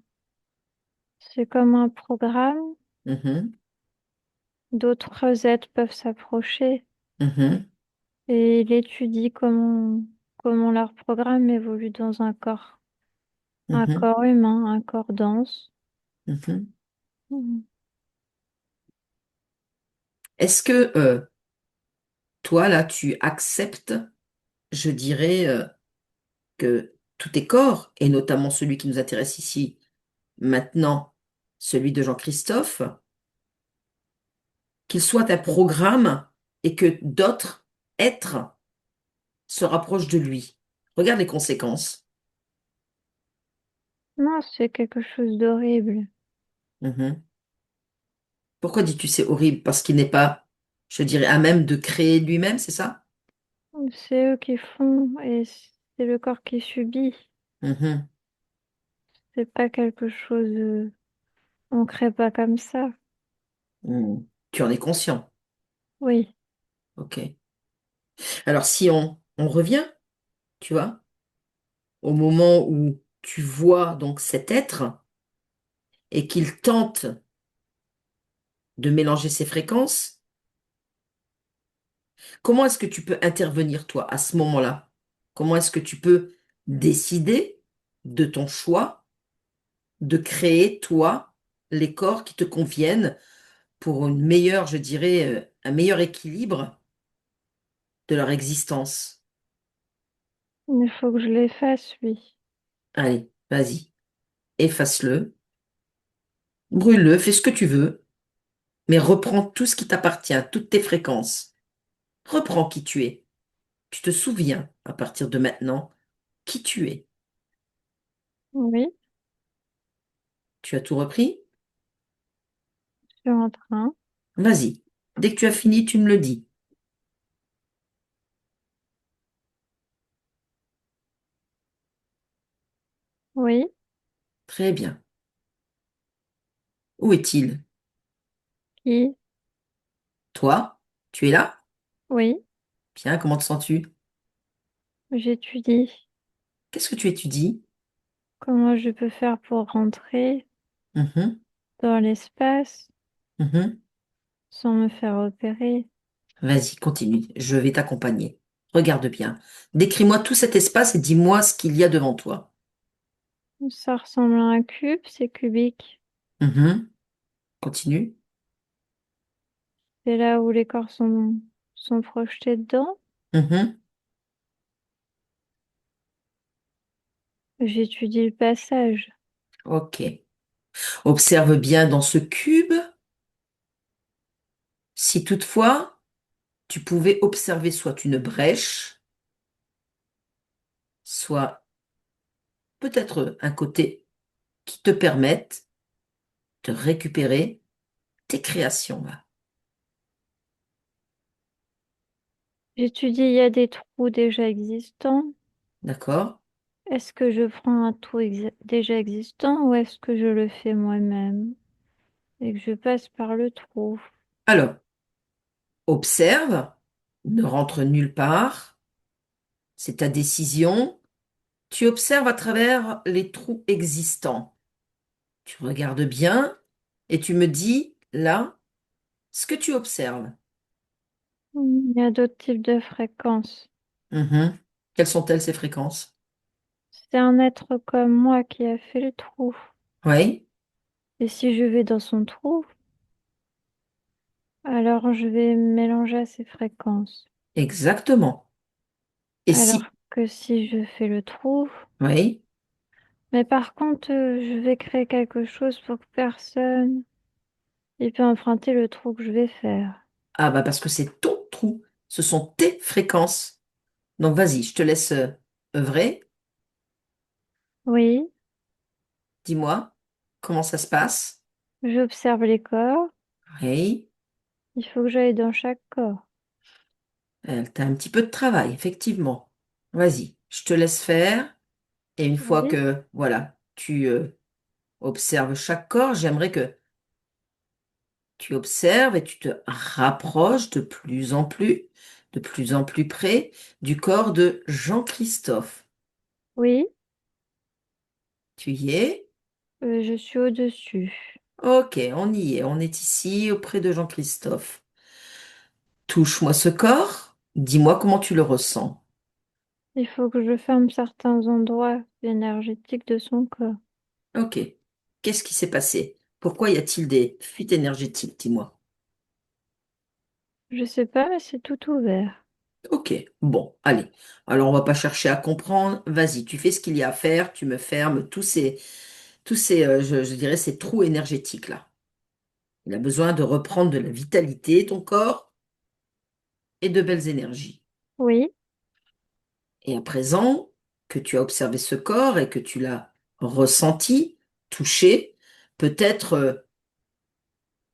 C'est comme un programme. Mhm, D'autres êtres peuvent s'approcher mhm, et il étudie comment leur programme évolue dans un corps. Un mhm, corps humain, un corps dense. mhm. Mhm. Est-ce que toi, là, tu acceptes, je dirais, que tous tes corps, et notamment celui qui nous intéresse ici maintenant, celui de Jean-Christophe, qu'il soit un programme et que d'autres êtres se rapprochent de lui? Regarde les conséquences. Non, c'est quelque chose d'horrible. Mhm. Pourquoi dis-tu c'est horrible? Parce qu'il n'est pas, je dirais, à même de créer lui-même, c'est ça? C'est eux qui font et c'est le corps qui subit. Mhm. C'est pas quelque chose. On crée pas comme ça. Mhm. Tu en es conscient. Oui, Ok. Alors si on revient, tu vois, au moment où tu vois donc cet être et qu'il tente de mélanger ses fréquences, comment est-ce que tu peux intervenir toi à ce moment-là? Comment est-ce que tu peux décider de ton choix de créer toi les corps qui te conviennent pour une meilleure, je dirais, un meilleur équilibre de leur existence? il faut que je l'efface, lui. Allez, vas-y, efface-le, brûle-le, fais ce que tu veux, mais reprends tout ce qui t'appartient, toutes tes fréquences. Reprends qui tu es. Tu te souviens, à partir de maintenant, qui tu es. Oui, Tu as tout repris? je suis en train. Vas-y. Dès que tu as fini, tu me le dis. Oui, Très bien. Où est-il? qui? Toi? Tu es là? Oui, Bien, comment te sens-tu? j'étudie. Qu'est-ce que tu étudies? Comment je peux faire pour rentrer Mhm, dans l'espace mhm. sans me faire opérer? Vas-y, continue. Je vais t'accompagner. Regarde bien. Décris-moi tout cet espace et dis-moi ce qu'il y a devant toi. Ça ressemble à un cube, c'est cubique. Mhm. Continue. C'est là où les corps sont projetés dedans. Mhm. J'étudie le passage. Ok. Observe bien dans ce cube. Si toutefois, tu pouvais observer soit une brèche, soit peut-être un côté qui te permette de récupérer tes créations là. J'étudie, il y a des trous déjà existants. D'accord? Est-ce que je prends un trou déjà existant ou est-ce que je le fais moi-même et que je passe par le trou? Alors, observe, ne rentre nulle part, c'est ta décision. Tu observes à travers les trous existants. Tu regardes bien et tu me dis là ce que tu observes. Il y a d'autres types de fréquences. Mhm. Quelles sont-elles ces fréquences? C'est un être comme moi qui a fait le trou. Oui, Et si je vais dans son trou, alors je vais mélanger à ses fréquences. exactement. Et Alors si, que si je fais le trou, oui, mais par contre, je vais créer quelque chose pour que personne il peut emprunter le trou que je vais faire. ah bah parce que c'est ton trou, ce sont tes fréquences. Donc vas-y, je te laisse œuvrer. Oui, Dis-moi comment ça se passe. j'observe les corps. Oui, Il faut que j'aille dans chaque corps. t'as un petit peu de travail, effectivement. Vas-y, je te laisse faire. Et une fois Oui, que, voilà, tu observes chaque corps, j'aimerais que tu observes et tu te rapproches de plus en plus près du corps de Jean-Christophe. oui, Tu y es? je suis au-dessus. Ok, on y est. On est ici auprès de Jean-Christophe. Touche-moi ce corps. Dis-moi comment tu le ressens. Il faut que je ferme certains endroits énergétiques de son corps. Ok. Qu'est-ce qui s'est passé? Pourquoi y a-t-il des fuites énergétiques? Dis-moi. Je sais pas, mais c'est tout ouvert. Ok. Bon, allez. Alors, on va pas chercher à comprendre. Vas-y, tu fais ce qu'il y a à faire. Tu me fermes tous ces, je dirais, ces trous énergétiques là. Il a besoin de reprendre de la vitalité, ton corps, et de belles énergies. Oui, Et à présent que tu as observé ce corps et que tu l'as ressenti, touché, peut-être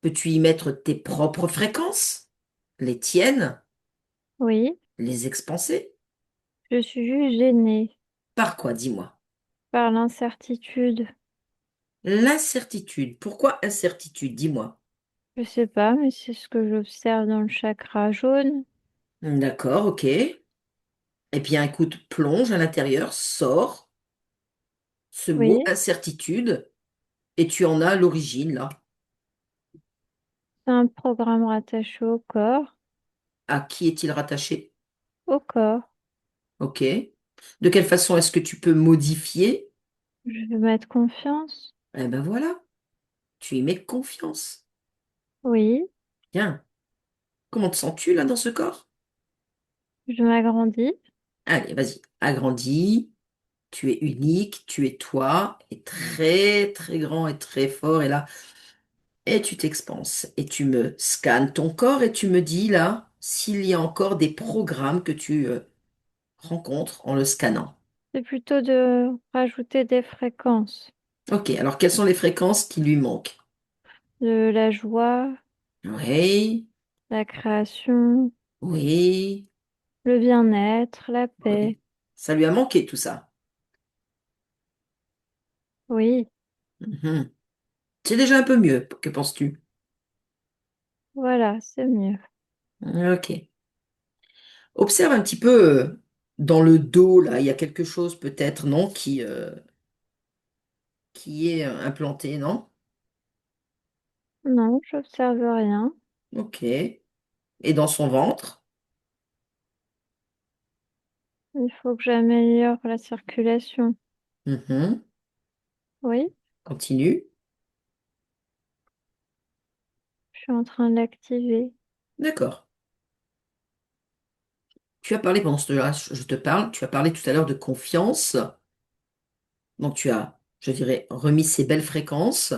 peux-tu y mettre tes propres fréquences, les tiennes, oui, les expanser? je suis juste gênée Par quoi, dis-moi? par l'incertitude. L'incertitude. Pourquoi incertitude? Dis-moi. Je sais pas, mais c'est ce que j'observe dans le chakra jaune. D'accord, ok. Eh bien, écoute, plonge à l'intérieur, sors ce mot Oui, incertitude et tu en as l'origine là. c'est un programme rattaché au corps. À qui est-il rattaché? Au corps. Ok. De quelle façon est-ce que tu peux modifier? Je vais mettre confiance. Eh ben voilà, tu y mets confiance. Oui, Bien. Comment te sens-tu là dans ce corps? je m'agrandis. Allez, vas-y, agrandis. Tu es unique, tu es toi, et très très grand et très fort. Et là, et tu t'expanses. Et tu me scannes ton corps et tu me dis là s'il y a encore des programmes que tu rencontres en le scannant. C'est plutôt de rajouter des fréquences. Ok, alors quelles sont les fréquences qui lui manquent? De la joie, Oui, la création, oui, le bien-être, la paix. oui. Ça lui a manqué tout ça. Oui, Mhm. C'est déjà un peu mieux, que penses-tu? voilà, c'est mieux. Ok. Observe un petit peu dans le dos, là, il y a quelque chose peut-être, non, qui est implanté, non? Non, j'observe rien. Ok. Et dans son ventre? Il faut que j'améliore la circulation. Mhm. Oui, Continue. je suis en train de l'activer. D'accord. Tu as parlé pendant ce temps-là, je te parle, tu as parlé tout à l'heure de confiance. Donc tu as, je dirais, remis ces belles fréquences.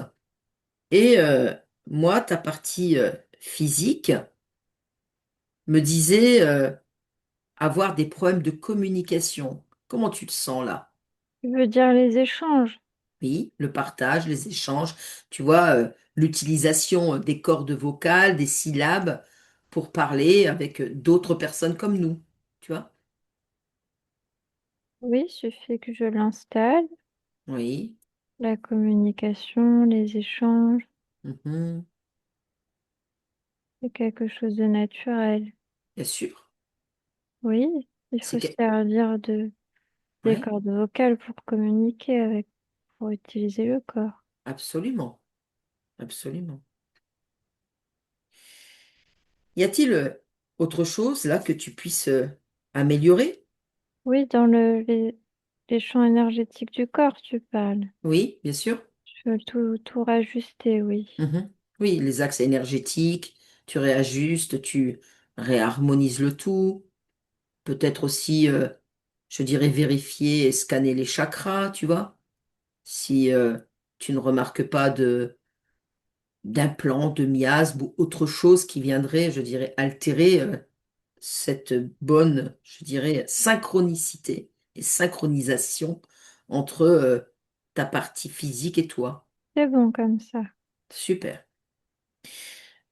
Et moi, ta partie physique me disait avoir des problèmes de communication. Comment tu te sens là? Je veux dire les échanges. Oui, le partage, les échanges, tu vois, l'utilisation des cordes vocales, des syllabes pour parler avec d'autres personnes comme nous, tu vois? Oui, il suffit que je l'installe. Oui, La communication, les échanges, mhm, c'est quelque chose de naturel. bien sûr. Oui, il C'est faut que... se servir des Ouais, cordes vocales pour communiquer avec, pour utiliser le corps. absolument, absolument. Y a-t-il autre chose là que tu puisses améliorer? Oui, dans les champs énergétiques du corps, tu parles. Oui, bien sûr. Je veux tout rajuster, oui. Mhm. Oui, les axes énergétiques, tu réajustes, tu réharmonises le tout. Peut-être aussi je dirais, vérifier et scanner les chakras, tu vois, si tu ne remarques pas d'implant, de miasme ou autre chose qui viendrait, je dirais, altérer cette bonne, je dirais, synchronicité et synchronisation entre ta partie physique et toi. C'est bon comme ça. Super.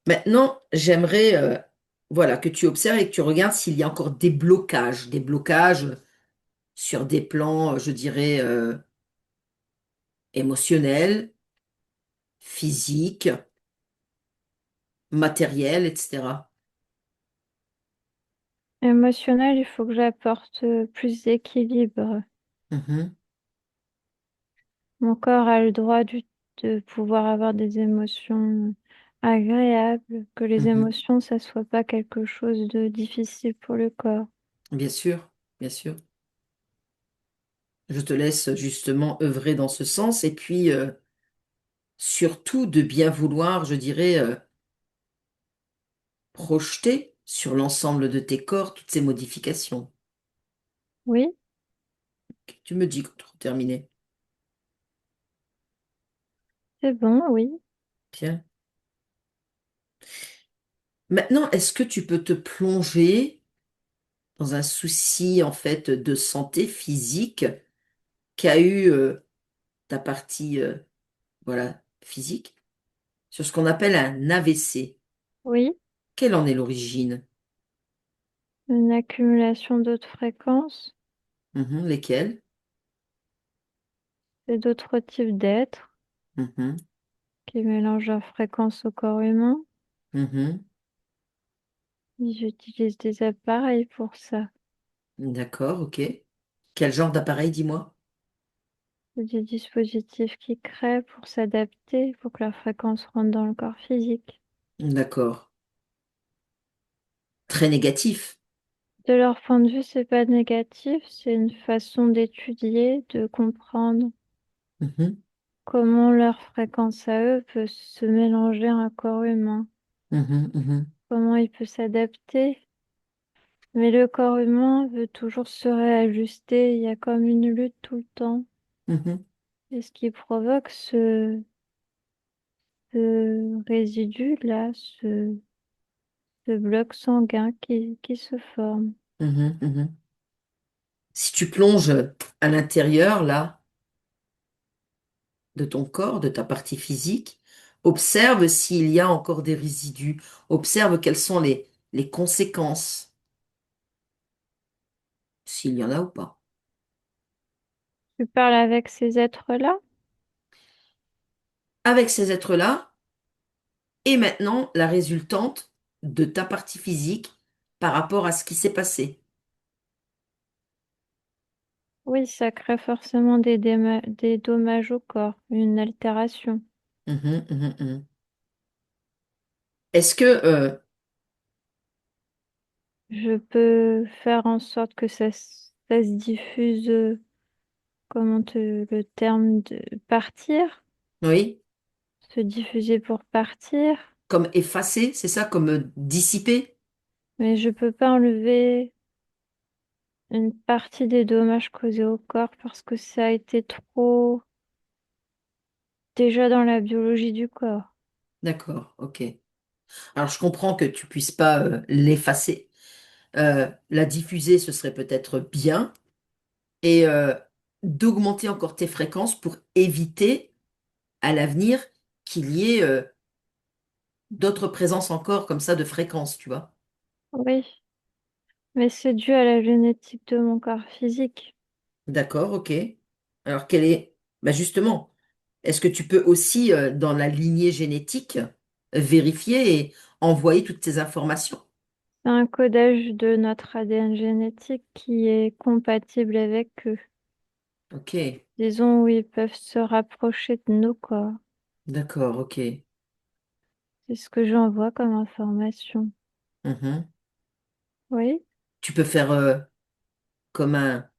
Maintenant, j'aimerais voilà, que tu observes et que tu regardes s'il y a encore des blocages sur des plans, je dirais, émotionnels, physiques, matériels, etc. Émotionnel, il faut que j'apporte plus d'équilibre. Mhm, Mon corps a le droit de pouvoir avoir des émotions agréables, que les mhm. émotions, ça soit pas quelque chose de difficile pour le corps. Bien sûr, bien sûr. Je te laisse justement œuvrer dans ce sens et puis surtout de bien vouloir, je dirais, projeter sur l'ensemble de tes corps toutes ces modifications. Oui, Tu me dis quand tu as terminé. c'est bon, oui. Tiens. Maintenant, est-ce que tu peux te plonger dans un souci en fait de santé physique qu'a eu ta partie voilà, physique sur ce qu'on appelle un AVC? Oui, Quelle en est l'origine? une accumulation d'autres fréquences Mhm, lesquelles? et d'autres types d'êtres Mhm, qui mélangent leurs fréquences au corps humain. mhm. Ils utilisent des appareils pour ça. D'accord, ok. Quel genre d'appareil, dis-moi? C'est des dispositifs qui créent pour s'adapter, pour que leur fréquence rentre dans le corps physique. D'accord. Très négatif. De leur point de vue, c'est pas négatif, c'est une façon d'étudier, de comprendre Mhm, comment leur fréquence à eux peut se mélanger à un corps humain, mhm, mhm, comment il peut s'adapter. Mais le corps humain veut toujours se réajuster, il y a comme une lutte tout le temps. mhm, Et ce qui provoque ce résidu-là, ce bloc sanguin qui se forme. mhm, mhm. Si tu plonges à l'intérieur, là, de ton corps, de ta partie physique, observe s'il y a encore des résidus, observe quelles sont les conséquences, s'il y en a ou pas. Tu parles avec ces êtres-là? Avec ces êtres-là, et maintenant la résultante de ta partie physique par rapport à ce qui s'est passé. Oui, ça crée forcément des dommages au corps, une altération. Mhm, mhm, mhm. Est-ce que, Je peux faire en sorte que ça se diffuse, le terme de partir, oui, se diffuser pour partir, comme effacer, c'est ça, comme dissiper? mais je peux pas enlever une partie des dommages causés au corps parce que ça a été trop déjà dans la biologie du corps. D'accord, ok. Alors je comprends que tu puisses pas l'effacer. La diffuser, ce serait peut-être bien. Et d'augmenter encore tes fréquences pour éviter à l'avenir qu'il y ait d'autres présences encore comme ça de fréquences, tu vois. Oui, mais c'est dû à la génétique de mon corps physique. D'accord, ok. Alors quelle est... Bah justement, est-ce que tu peux aussi, dans la lignée génétique, vérifier et envoyer toutes ces informations? C'est un codage de notre ADN génétique qui est compatible avec eux. Ok, Disons où ils peuvent se rapprocher de nos corps. d'accord, ok. C'est ce que j'envoie comme information. Mhm. Oui, Tu peux faire comme un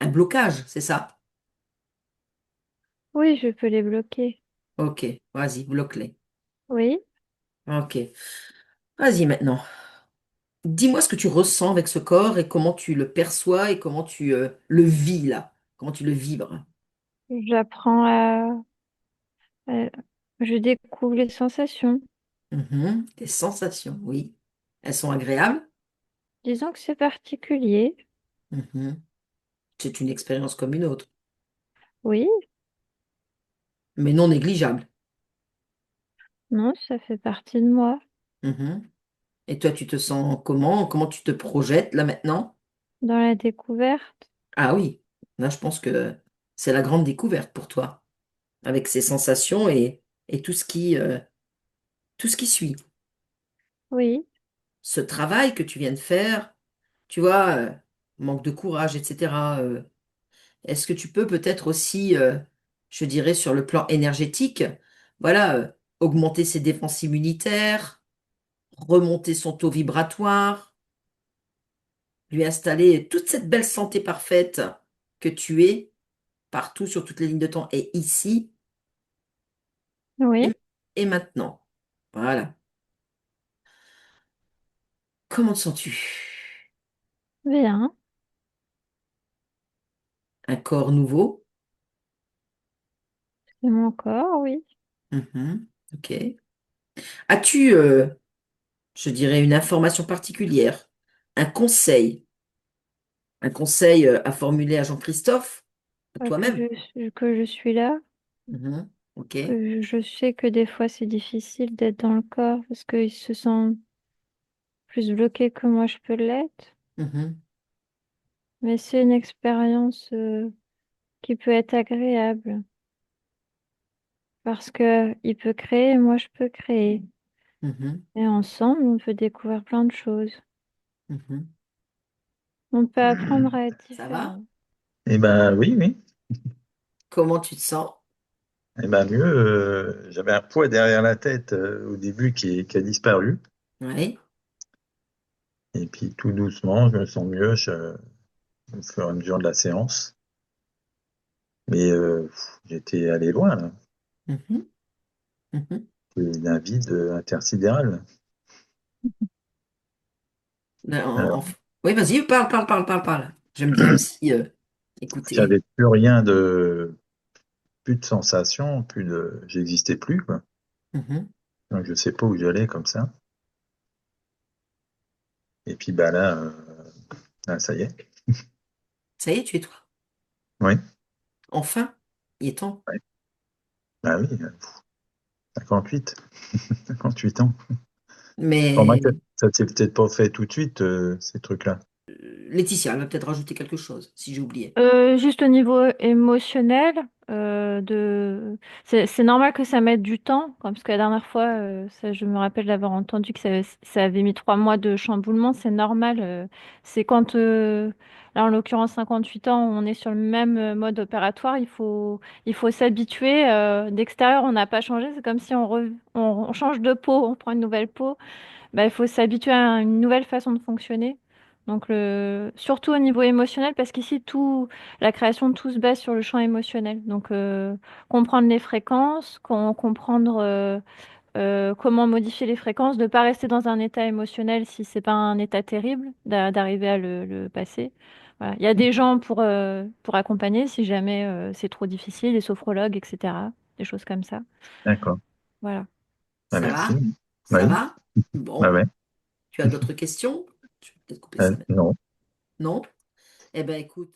blocage, c'est ça? oui, je peux les bloquer. Ok, vas-y, bloque-les. Oui, Ok, vas-y maintenant. dis-moi ce que tu ressens avec ce corps et comment tu le perçois et comment tu le vis là, comment tu le vibres. J'apprends à- je découvre les sensations. Mhm. Tes sensations, oui. Elles sont agréables. Disons que c'est particulier. Mhm. C'est une expérience comme une autre, Oui, mais non négligeable. non, ça fait partie de moi. Mhm. Et toi, tu te sens comment? Comment tu te projettes là maintenant? Dans la découverte, Ah oui, là, je pense que c'est la grande découverte pour toi, avec ces sensations et tout ce qui suit. oui, Ce travail que tu viens de faire, tu vois, manque de courage, etc. Est-ce que tu peux peut-être aussi, je dirais, sur le plan énergétique, voilà, augmenter ses défenses immunitaires, remonter son taux vibratoire, lui installer toute cette belle santé parfaite que tu es partout sur toutes les lignes de temps et ici oui, et, et maintenant. Voilà. Comment te sens-tu? bien. Un corps nouveau? C'est mon corps, oui. Mhm. Ok. As-tu, je dirais, une information particulière, un un conseil à formuler à Jean-Christophe, à Que toi-même? que je suis là, Mhm. Ok. que je sais que des fois c'est difficile d'être dans le corps parce qu'il se sent plus bloqué que moi je peux l'être. Mhm. Mais c'est une expérience qui peut être agréable parce que il peut créer, moi je peux créer. Mhm. Et ensemble, on peut découvrir plein de choses. Mhm. On peut apprendre à être Ça va? différent. Eh ben oui, oui. Comment tu te sens? Eh ben mieux, j'avais un poids derrière la tête au début qui a disparu. Oui. Et puis tout doucement, je me sens mieux au fur et à mesure de la séance. Mais j'étais allé loin, là. Mhm. Mhm. C'est un vide intersidéral. Ben, Alors, oui, vas-y, parle. J'aime bien aussi écouter. j'avais plus rien plus de sensations, j'existais plus, quoi. Mhm. Donc je sais pas où j'allais comme ça. Et puis bah là, là, ça y est. Ça y est, tu es toi. Oui, Enfin, il est temps. ouais. Bah oui, 58, 58 ans. Mais Remarque, ça s'est peut-être pas fait tout de suite, ces trucs-là. Laetitia, elle va peut-être rajouter quelque chose, si j'ai oublié. Juste au niveau émotionnel, c'est normal que ça mette du temps, parce que la dernière fois, ça, je me rappelle d'avoir entendu que ça avait mis 3 mois de chamboulement, c'est normal. C'est quand, là en l'occurrence 58 ans, on est sur le même mode opératoire, il faut s'habituer. D'extérieur, on n'a pas changé, c'est comme si on change de peau, on prend une nouvelle peau. Bah, il faut s'habituer à une nouvelle façon de fonctionner. Donc, surtout au niveau émotionnel, parce qu'ici, la création, tout se base sur le champ émotionnel. Donc, comprendre les fréquences, comprendre comment modifier les fréquences, de ne pas rester dans un état émotionnel si c'est pas un état terrible, d'arriver à le passer. Voilà. Il y a des gens pour accompagner si jamais c'est trop difficile, les sophrologues, etc. Des choses comme ça. D'accord. Voilà. Bah, Ça merci. va? Ça Oui, va? bah Bon, ouais. tu as d'autres questions? Je vais peut-être couper ça maintenant. Non. Non? Eh ben écoute.